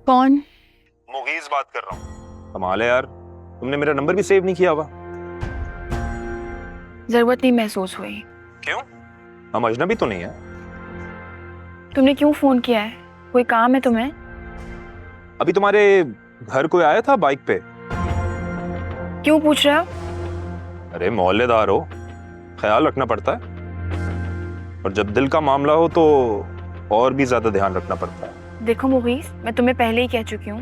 कौन? मुगीज बात कर रहा हूँ। कमाल है यार, तुमने मेरा नंबर भी सेव नहीं किया हुआ। जरूरत नहीं महसूस हुई। क्यों? हम अजनबी तो नहीं है। तुमने क्यों फोन किया है? कोई काम है तुम्हें? अभी तुम्हारे घर कोई आया था बाइक पे? क्यों पूछ रहे हो? अरे मोहल्लेदार हो, ख्याल रखना पड़ता है, और जब दिल का मामला हो तो और भी ज्यादा ध्यान रखना पड़ता है। देखो मुगीस, मैं तुम्हें पहले ही कह चुकी हूँ,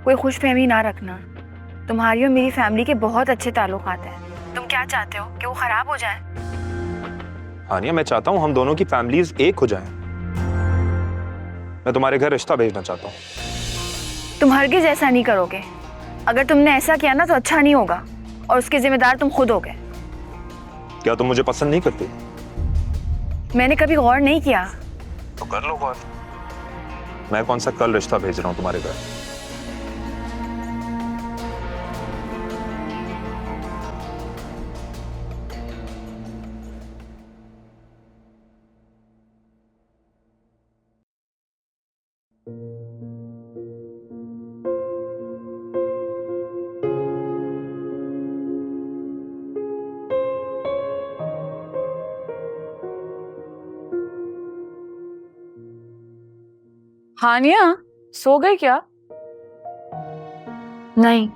कोई खुशफहमी ना रखना। तुम्हारी और मेरी फैमिली के बहुत अच्छे ताल्लुकात हैं। तुम क्या चाहते हो कि वो खराब हो जाए? हानिया, मैं चाहता हूँ हम दोनों की फैमिलीज एक हो जाएं। मैं तुम्हारे घर रिश्ता भेजना चाहता हूँ। तुम हरगिज ऐसा नहीं करोगे। अगर तुमने ऐसा किया ना तो अच्छा नहीं होगा, और उसके जिम्मेदार तुम खुद होगे। क्या तुम मुझे पसंद नहीं करती? मैंने कभी गौर नहीं किया। तो कर लो गौर। मैं कौन सा कल रिश्ता भेज रहा हूँ तुम्हारे घर। हानिया, सो गई क्या? नहीं।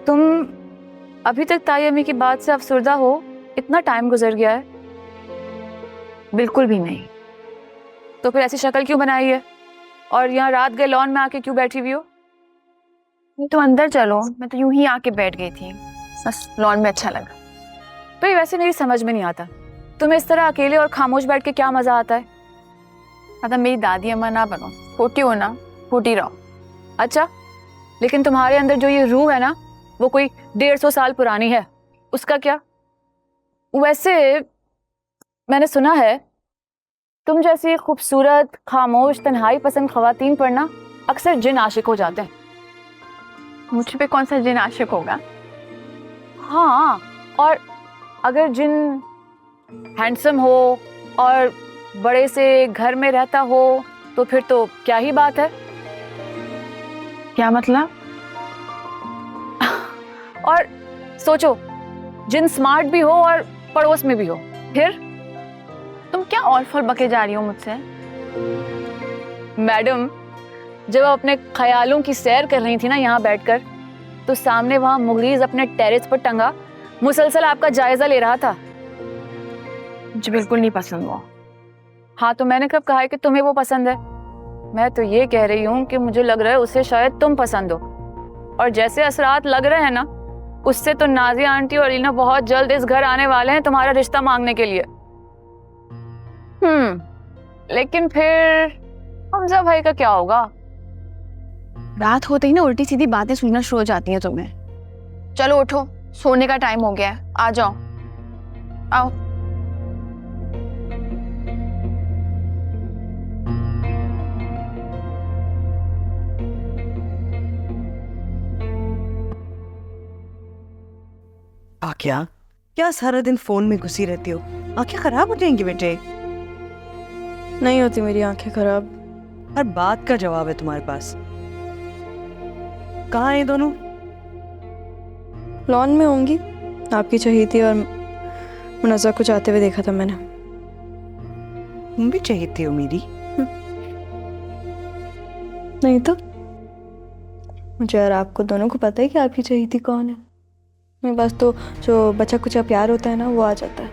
तुम अभी तक ताई अम्मी की बात से अफसरदा हो? इतना टाइम गुजर गया है। बिल्कुल भी नहीं। तो फिर ऐसी शक्ल क्यों बनाई है? और यहाँ रात गए लॉन में आके क्यों बैठी हुई हो? तो अंदर चलो, मैं तो यूं ही आके बैठ गई थी, बस लॉन में अच्छा लगा। तो ये वैसे मेरी समझ में नहीं आता, तुम्हें इस तरह अकेले और खामोश बैठ के क्या मजा आता है? मतलब मेरी दादी अम्मा ना बनो, छोटी हो ना, छोटी रहो। अच्छा, लेकिन तुम्हारे अंदर जो ये रूह है ना, वो कोई 150 साल पुरानी है, उसका क्या? वैसे मैंने सुना है तुम जैसी खूबसूरत खामोश तन्हाई पसंद खवातीन पर ना अक्सर जिन आशिक हो जाते हैं। मुझ पे कौन सा जिन आशिक होगा? हाँ, और अगर जिन हैंडसम हो और बड़े से घर में रहता हो तो फिर तो क्या ही बात है। क्या मतलब? और सोचो, जिन स्मार्ट भी हो और पड़ोस में भी हो, फिर? तुम क्या और फल बके जा रही हो मुझसे? मैडम, जब आप अपने ख्यालों की सैर कर रही थी ना यहाँ बैठकर, तो सामने वहां मुगीज अपने टेरेस पर टंगा मुसलसल आपका जायजा ले रहा था। मुझे बिल्कुल नहीं पसंद वो। हाँ, तो मैंने कब कहा है कि तुम्हें वो पसंद है? मैं तो ये कह रही हूँ कि मुझे लग रहा है उसे शायद तुम पसंद हो, और जैसे असरात लग रहे हैं ना, उससे तो नाजिया आंटी और लीना बहुत जल्द इस घर आने वाले हैं तुम्हारा रिश्ता मांगने के लिए। लेकिन फिर हमजा भाई का क्या होगा? रात होते ही ना उल्टी सीधी बातें सुनना शुरू हो जाती हैं तुम्हें। चलो उठो, सोने का टाइम हो गया है, आ जाओ। आओ। आख्या, क्या सारा दिन फोन में घुसी रहती हो? आंखें खराब हो जाएंगी बेटे। नहीं होती मेरी आंखें खराब। हर बात का जवाब है तुम्हारे पास। कहाँ हैं ये दोनों? लॉन में होंगी, आपकी चहीती और मुनज़्ज़ा को जाते हुए देखा था मैंने। तुम भी चहीती हो मेरी? नहीं तो मुझे और आपको दोनों को पता है कि आपकी चहीती कौन है। मेरे पास तो जो बचा कुचा प्यार होता है ना, वो आ जाता है।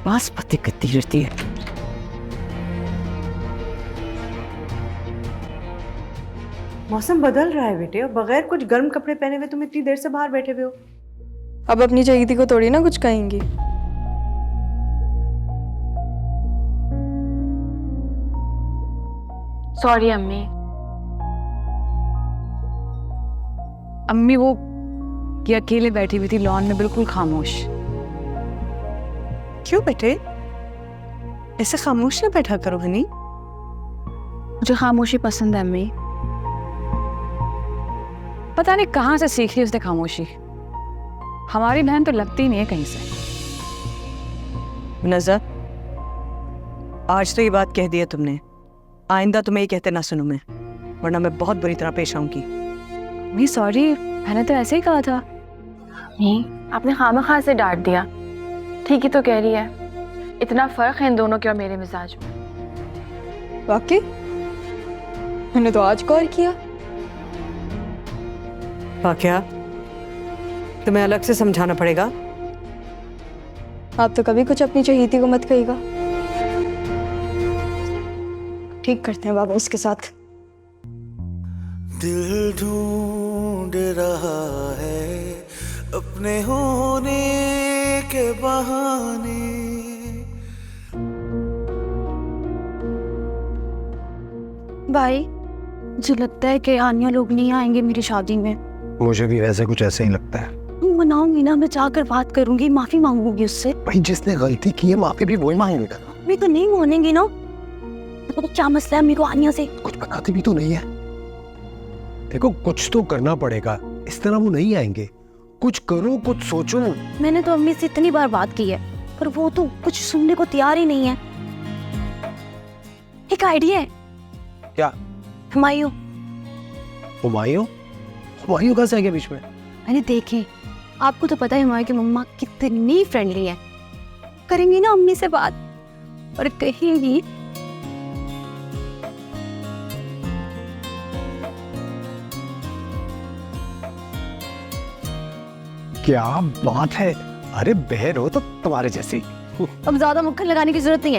बस पति करती रहती है। मौसम बदल रहा है बेटे, और बगैर कुछ गर्म कपड़े पहने हुए तुम इतनी देर से बाहर बैठे हुए हो। अब अपनी चहीती को थोड़ी ना कुछ कहेंगी। सॉरी अम्मी। अम्मी वो ये अकेले बैठी हुई थी लॉन में, बिल्कुल खामोश। क्यों बेटे, ऐसे खामोश ना बैठा करो हनी। मुझे खामोशी पसंद है अम्मी। पता नहीं कहाँ से सीख ली उसने खामोशी। हमारी बहन तो लगती नहीं है कहीं से। नजर, आज तो ये बात कह दी है तुमने, आइंदा तुम्हें ये कहते ना सुनूं मैं, वरना मैं बहुत बुरी तरह पेश आऊंगी। मम्मी सॉरी, मैंने तो ऐसे ही कहा था। नहीं, आपने खामखा से डांट दिया। ठीक ही तो कह रही है, इतना फर्क है इन दोनों के और मेरे मिजाज में। वाकई मैंने तो आज कॉल किया। क्या तुम्हें अलग से समझाना पड़ेगा? आप तो कभी कुछ अपनी चहीती को मत कहिएगा। ठीक करते हैं बाबा उसके साथ। दिल ढूंढ रहा है अपने होने के बहाने। भाई, मुझे लगता है कि आनिया लोग नहीं आएंगे मेरी शादी में। मुझे भी वैसे कुछ ऐसे ही लगता है। मनाऊंगी ना, मैं जाकर बात करूंगी, माफी मांगूंगी उससे। भाई जिसने गलती की है माफी भी वही मांगेगा। मैं तो नहीं मानेंगी ना। तो क्या मसला है मेरे को आनिया से? कुछ बताती भी तो नहीं है। देखो कुछ तो करना पड़ेगा, इस तरह वो नहीं आएंगे। कुछ करो, कुछ सोचो। मैंने तो अम्मी से इतनी बार बात की है, पर वो तो कुछ सुनने को तैयार ही नहीं है। एक आइडिया है। क्या? हुमायूं। हुमायूं? हुमायूं कहाँ से आ गया बीच में? मैंने देखे, आपको तो पता है हुमायूं की मम्मा कितनी फ्रेंडली है। करेंगी ना अम्मी से बात और कहेंगी क्या बात है। अरे बहन हो तो तुम्हारे जैसी। अब ज्यादा मुक्खन लगाने की जरूरत नहीं है।